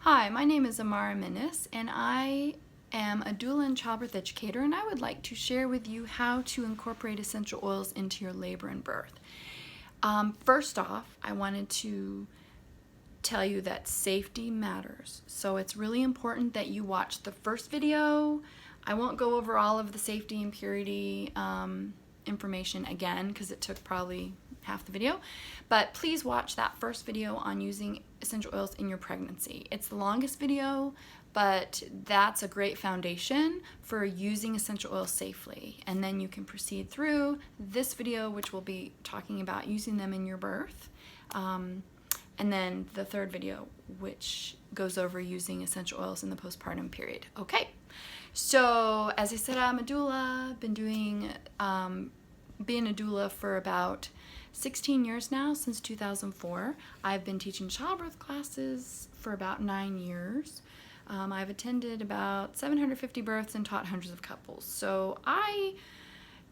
Hi, my name is Amara Minnis, and I am a doula and childbirth educator, and I would like to share with you how to incorporate essential oils into your labor and birth. First off, I wanted to tell you that safety matters. So it's really important that you watch the first video. I won't go over all of the safety and purity information again because it took probably half the video, but please watch that first video on using essential oils in your pregnancy. It's the longest video, but that's a great foundation for using essential oils safely. And then you can proceed through this video, which will be talking about using them in your birth. And then the third video, which goes over using essential oils in the postpartum period. Okay, so as I said, I'm a doula. Been doing being a doula for about 16 years now, since 2004. I've been teaching childbirth classes for about 9 years. I've attended about 750 births and taught hundreds of couples. So I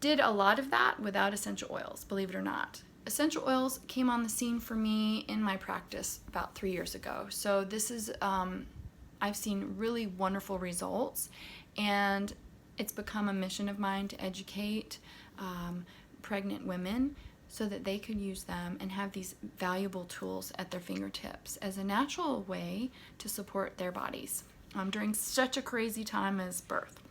did a lot of that without essential oils, believe it or not. Essential oils came on the scene for me in my practice about 3 years ago. So this is, I've seen really wonderful results, and it's become a mission of mine to educate pregnant women so that they could use them and have these valuable tools at their fingertips as a natural way to support their bodies during such a crazy time as birth.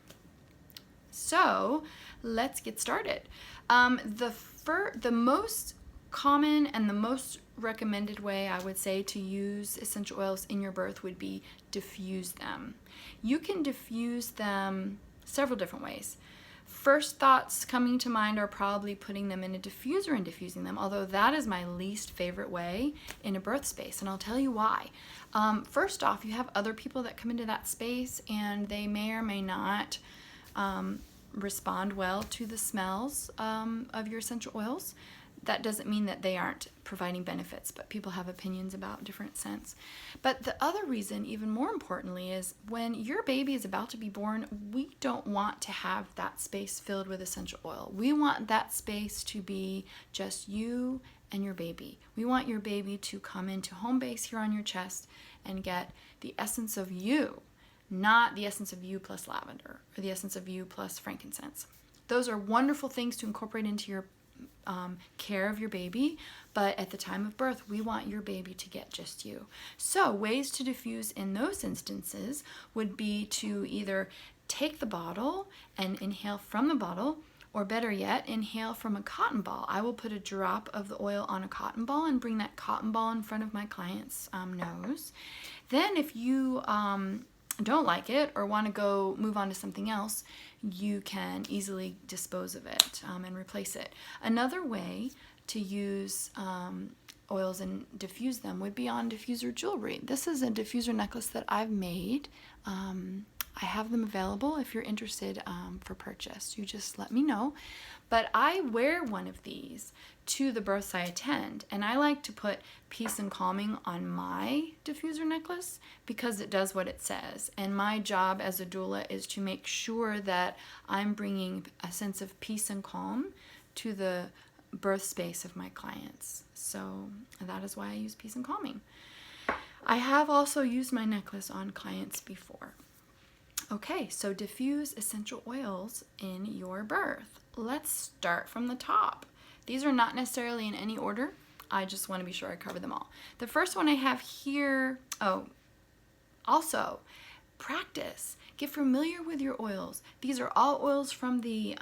So let's get started. The most common and the most recommended way I would say to use essential oils in your birth would be diffuse them. You can diffuse them several different ways. First thoughts coming to mind are probably putting them in a diffuser and diffusing them, although that is my least favorite way in a birth space, and I'll tell you why. First off, you have other people that come into that space, and they may or may not respond well to the smells of your essential oils. That doesn't mean that they aren't providing benefits, but people have opinions about different scents. But the other reason, even more importantly, is when your baby is about to be born, we don't want to have that space filled with essential oil. We want that space to be just you and your baby. We want your baby to come into home base here on your chest and get the essence of you, not the essence of you plus lavender or the essence of you plus frankincense. Those are wonderful things to incorporate into your care of your baby, but at the time of birth, we want your baby to get just you. So ways to diffuse in those instances would be to either take the bottle and inhale from the bottle, or better yet, inhale from a cotton ball. I will put a drop of the oil on a cotton ball and bring that cotton ball in front of my client's nose. Then if you don't like it or want to go move on to something else, you can easily dispose of it and replace it. Another way to use oils and diffuse them would be on diffuser jewelry. This is a diffuser necklace that I've made. I have them available if you're interested for purchase. You just let me know. But I wear one of these to the births I attend, and I like to put peace and calming on my diffuser necklace because it does what it says. And my job as a doula is to make sure that I'm bringing a sense of peace and calm to the birth space of my clients. So that is why I use peace and calming. I have also used my necklace on clients before. Okay, so diffuse essential oils in your birth. Let's start from the top. These are not necessarily in any order. I just want to be sure I cover them all. The first one I have here, also practice. Get familiar with your oils. These are all oils from the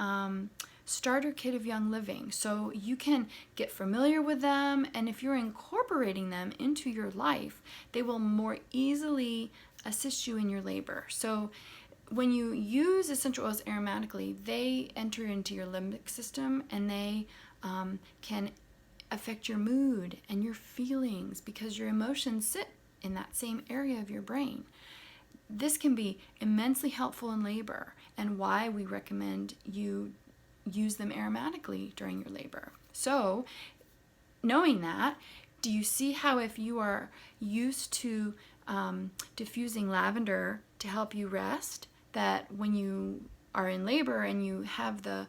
starter kit of Young Living. So you can get familiar with them, and if you're incorporating them into your life, they will more easily assist you in your labor. So when you use essential oils aromatically, they enter into your limbic system, and they can affect your mood and your feelings because your emotions sit in that same area of your brain. This can be immensely helpful in labor, and why we recommend you use them aromatically during your labor. So knowing that, do you see how if you are used to diffusing lavender to help you rest, that when you are in labor and you have the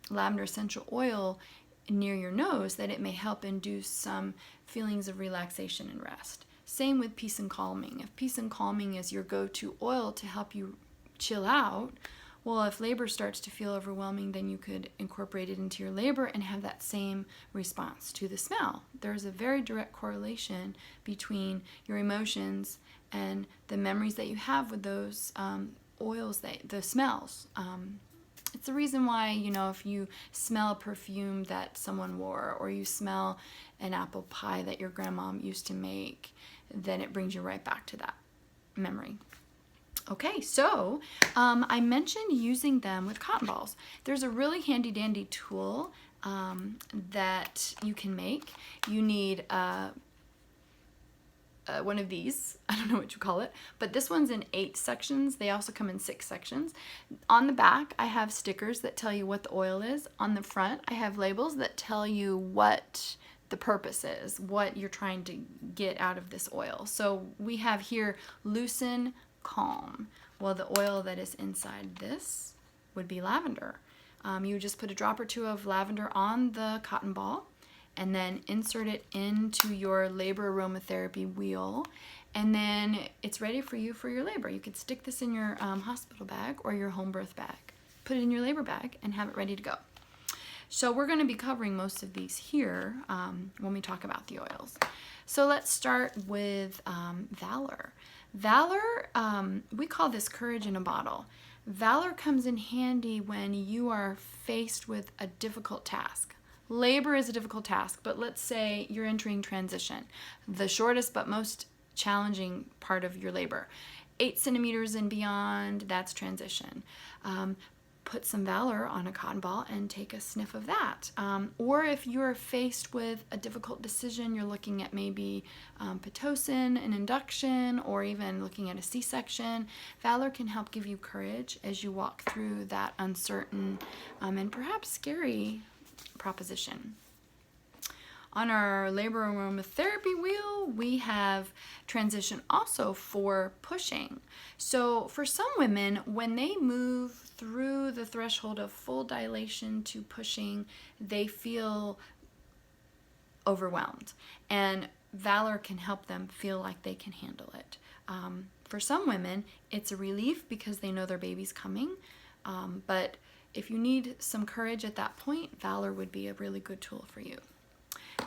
lavender essential oil near your nose, that it may help induce some feelings of relaxation and rest. Same with Peace and Calming. If Peace and Calming is your go-to oil to help you chill out, well, if labor starts to feel overwhelming, then you could incorporate it into your labor and have that same response to the smell. There's a very direct correlation between your emotions and the memories that you have with those oils, the smells. It's the reason why, if you smell a perfume that someone wore, or you smell an apple pie that your grandma used to make, then it brings you right back to that memory. Okay, so I mentioned using them with cotton balls. There's a really handy dandy tool that you can make. You need one of these. I don't know what you call it, but this one's in 8 sections. They also come in 6 sections. On the back, I have stickers that tell you what the oil is. On the front, I have labels that tell you what the purpose is, what you're trying to get out of this oil. So we have here Loosen, Calm. Well, the oil that is inside this would be lavender. You just put a drop or 2 of lavender on the cotton ball and then insert it into your labor aromatherapy wheel, and then it's ready for you for your labor. You could stick this in your hospital bag or your home birth bag. Put it in your labor bag and have it ready to go. So we're going to be covering most of these here when we talk about the oils. So let's start with Valor. Valor, we call this courage in a bottle. Valor comes in handy when you are faced with a difficult task. Labor is a difficult task, but let's say you're entering transition, the shortest but most challenging part of your labor. 8 centimeters and beyond, that's transition. Put some Valor on a cotton ball and take a sniff of that. Or if you're faced with a difficult decision, you're looking at maybe Pitocin, an induction, or even looking at a C-section, Valor can help give you courage as you walk through that uncertain and perhaps scary proposition. On our labor aromatherapy wheel, we have transition also for pushing. So for some women, when they move through the threshold of full dilation to pushing, they feel overwhelmed. And Valor can help them feel like they can handle it. For some women, it's a relief because they know their baby's coming. But if you need some courage at that point, Valor would be a really good tool for you.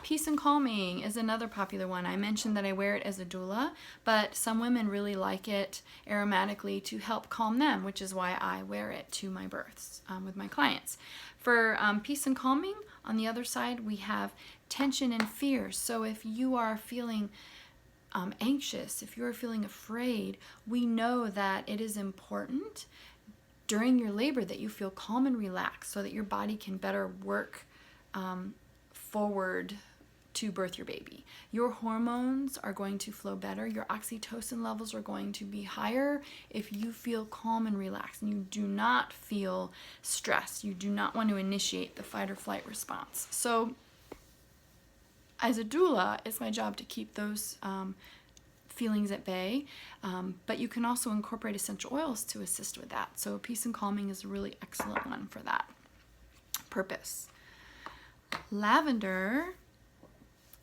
Peace and Calming is another popular one. I mentioned that I wear it as a doula, but some women really like it aromatically to help calm them, which is why I wear it to my births with my clients. For Peace and Calming, on the other side, we have tension and fear. So if you are feeling anxious, if you're feeling afraid, we know that it is important during your labor that you feel calm and relaxed so that your body can better work forward to birth your baby. Your hormones are going to flow better. Your oxytocin levels are going to be higher if you feel calm and relaxed and you do not feel stressed. You do not want to initiate the fight or flight response. So as a doula, it's my job to keep those feelings at bay, but you can also incorporate essential oils to assist with that. So Peace and Calming is a really excellent one for that purpose. Lavender,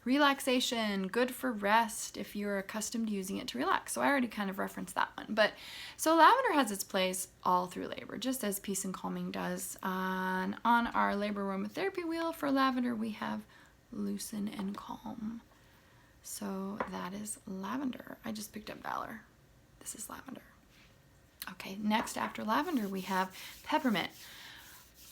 relaxation, good for rest if you're accustomed to using it to relax. So I already kind of referenced that one. But so lavender has its place all through labor, just as Peace and Calming does. On our labor aromatherapy wheel for lavender, we have Loosen and Calm. So that is lavender. I just picked up Valor. This is lavender. Okay, next after lavender, we have peppermint.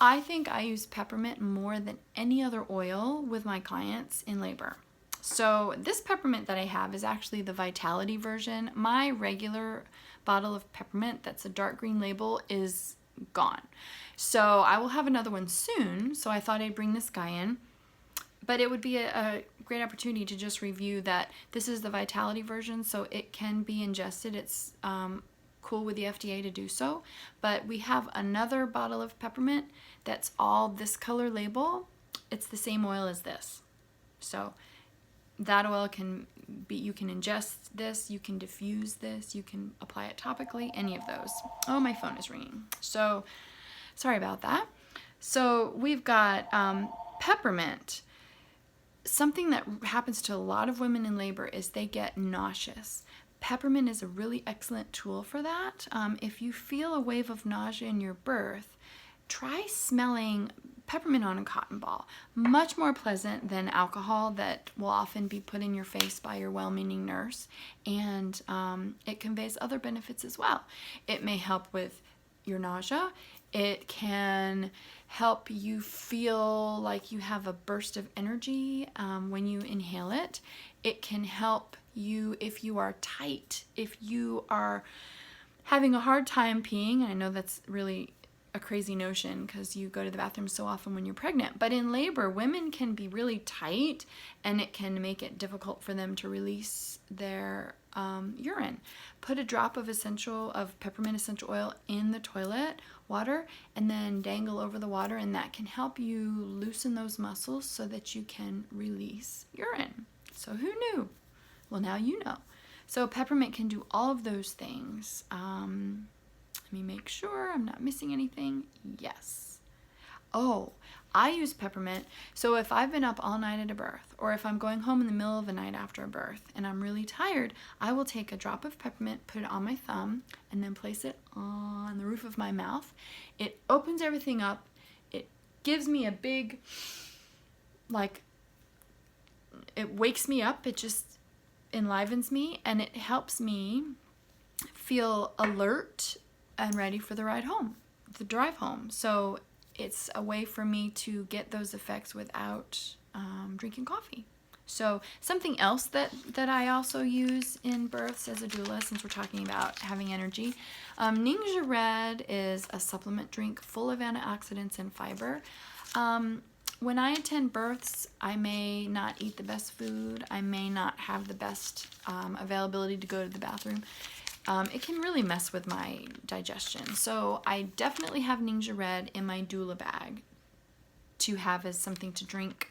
I think I use peppermint more than any other oil with my clients in labor. So this peppermint that I have is actually the Vitality version. My regular bottle of peppermint that's a dark green label is gone. So I will have another one soon, so I thought I'd bring this guy in. But it would be a great opportunity to just review that this is the Vitality version, so it can be ingested. It's cool with the FDA to do so, but we have another bottle of peppermint that's all this color label. It's the same oil as this, so that oil can be, you can ingest this, you can diffuse this, you can apply it topically, any of those. Oh, my phone is ringing, so sorry about that. So we've got peppermint. something that happens to a lot of women in labor is they get nauseous. Peppermint is a really excellent tool for that. If you feel a wave of nausea in your birth, try smelling peppermint on a cotton ball. Much more pleasant than alcohol that will often be put in your face by your well-meaning nurse, and it conveys other benefits as well. It may help with your nausea. It can help you feel like you have a burst of energy when you inhale it. It can help you if you are tight, if you are having a hard time peeing. I know that's really a crazy notion because you go to the bathroom so often when you're pregnant, but in labor, women can be really tight, and it can make it difficult for them to release their urine. Put a drop of peppermint essential oil in the toilet water and then dangle over the water, and that can help you loosen those muscles so that you can release urine. So who knew? Well, now you know. So peppermint can do all of those things. Let me make sure I'm not missing anything. Yes. Oh, I use peppermint. So if I've been up all night at a birth, or if I'm going home in the middle of the night after a birth and I'm really tired, I will take a drop of peppermint, put it on my thumb, and then place it on the roof of my mouth. It opens everything up. It gives me a big, it wakes me up. It just enlivens me, and it helps me feel alert and ready for the ride home, the drive home. So it's a way for me to get those effects without drinking coffee. So something else that I also use in births as a doula, since we're talking about having energy, Ningxia Red is a supplement drink full of antioxidants and fiber. When I attend births, I may not eat the best food. I may not have the best availability to go to the bathroom. It can really mess with my digestion. So I definitely have Ningxia Red in my doula bag to have as something to drink.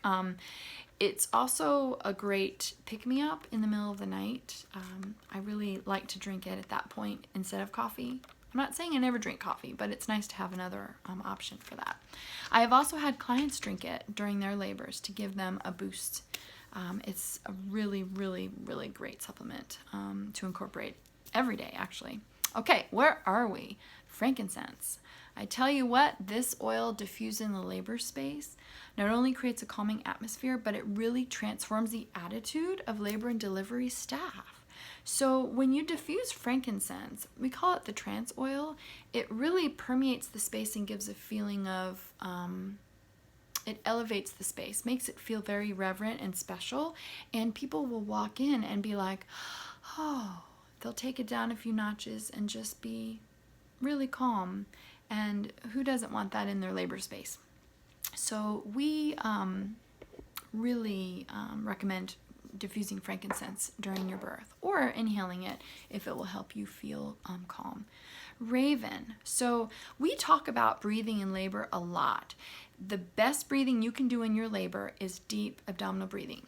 It's also a great pick-me-up in the middle of the night. I really like to drink it at that point instead of coffee. I'm not saying I never drink coffee, but it's nice to have another option for that. I have also had clients drink it during their labors to give them a boost. It's a really, really, really great supplement to incorporate every day, actually. Okay, where are we? Frankincense. I tell you what, this oil diffused in the labor space not only creates a calming atmosphere, but it really transforms the attitude of labor and delivery staff. So when you diffuse frankincense, we call it the trance oil, it really permeates the space and gives a feeling of, it elevates the space, makes it feel very reverent and special, and people will walk in and be like, oh, they'll take it down a few notches and just be really calm. And who doesn't want that in their labor space? So we really recommend diffusing frankincense during your birth, or inhaling it if it will help you feel calm. Raven. So we talk about breathing in labor a lot. The best breathing you can do in your labor is deep abdominal breathing.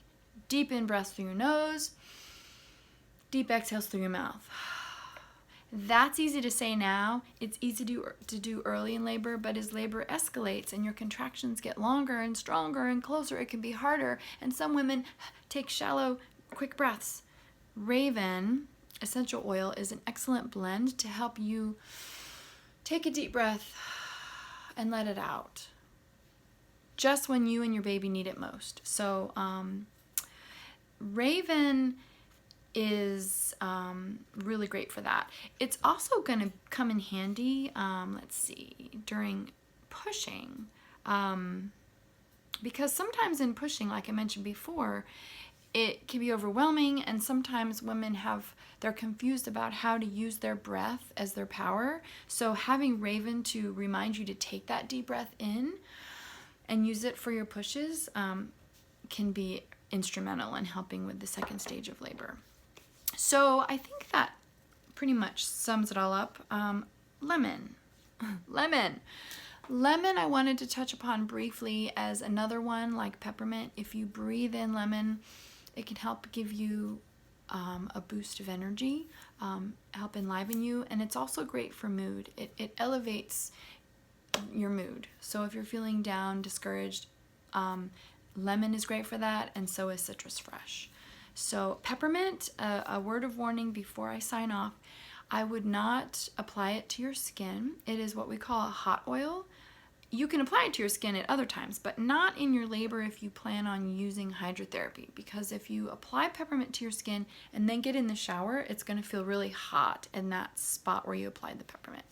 Deep in breaths through your nose, deep exhales through your mouth. That's easy to say now. It's easy to do early in labor, but as labor escalates and your contractions get longer and stronger and closer, it can be harder. And some women take shallow, quick breaths. Raven essential oil is an excellent blend to help you take a deep breath and let it out, just when you and your baby need it most. So Raven is really great for that. It's also going to come in handy, let's see, during pushing, because sometimes in pushing, like I mentioned before, it can be overwhelming, and sometimes women they're confused about how to use their breath as their power. So having Raven to remind you to take that deep breath in and use it for your pushes can be instrumental in helping with the second stage of labor. So I think that pretty much sums it all up. Lemon. Lemon I wanted to touch upon briefly as another one like peppermint. If you breathe in lemon, it can help give you a boost of energy, help enliven you, and it's also great for mood. It elevates your mood. So if you're feeling down, discouraged, Lemon is great for that, and so is citrus fresh. So peppermint, a word of warning before I sign off, I would not apply it to your skin. It is what we call a hot oil. You can apply it to your skin at other times, but not in your labor if you plan on using hydrotherapy, because if you apply peppermint to your skin and then get in the shower, it's going to feel really hot in that spot where you applied the peppermint.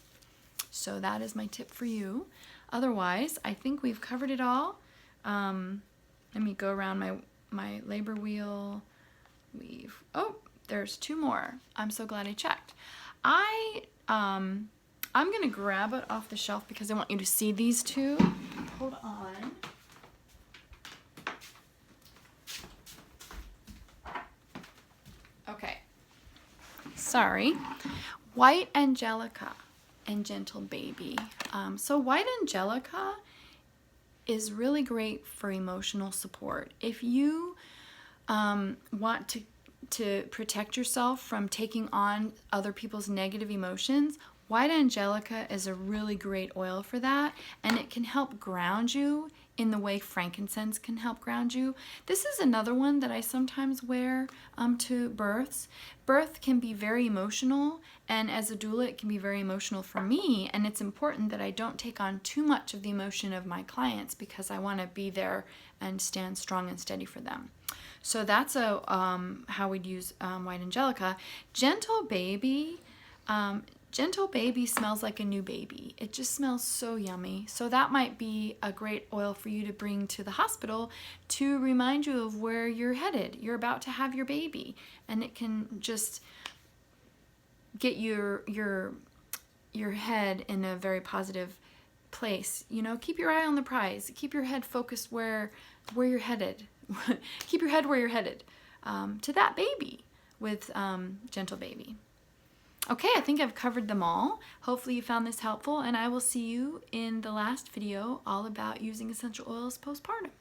So that is my tip for you. Otherwise, I think we've covered it all. Let me go around my labor wheel. Oh, there's 2 more. I'm so glad I checked. I'm gonna grab it off the shelf because I want you to see these 2. Hold on. Okay. Sorry. White Angelica and Gentle Baby. So White Angelica is really great for emotional support. If you want to protect yourself from taking on other people's negative emotions, White Angelica is a really great oil for that, and it can help ground you in the way frankincense can help ground you. This is another one that I sometimes wear to births. Birth can be very emotional, and as a doula it can be very emotional for me, and it's important that I don't take on too much of the emotion of my clients because I want to be there and stand strong and steady for them. So that's how we'd use White Angelica. Gentle Baby. Gentle Baby smells like a new baby. It just smells so yummy. So that might be a great oil for you to bring to the hospital to remind you of where you're headed. You're about to have your baby, and it can just get your head in a very positive place. You know, keep your eye on the prize. Keep your head focused where you're headed. Keep your head where you're headed, to that baby with Gentle Baby. Okay, I think I've covered them all. Hopefully you found this helpful, and I will see you in the last video all about using essential oils postpartum.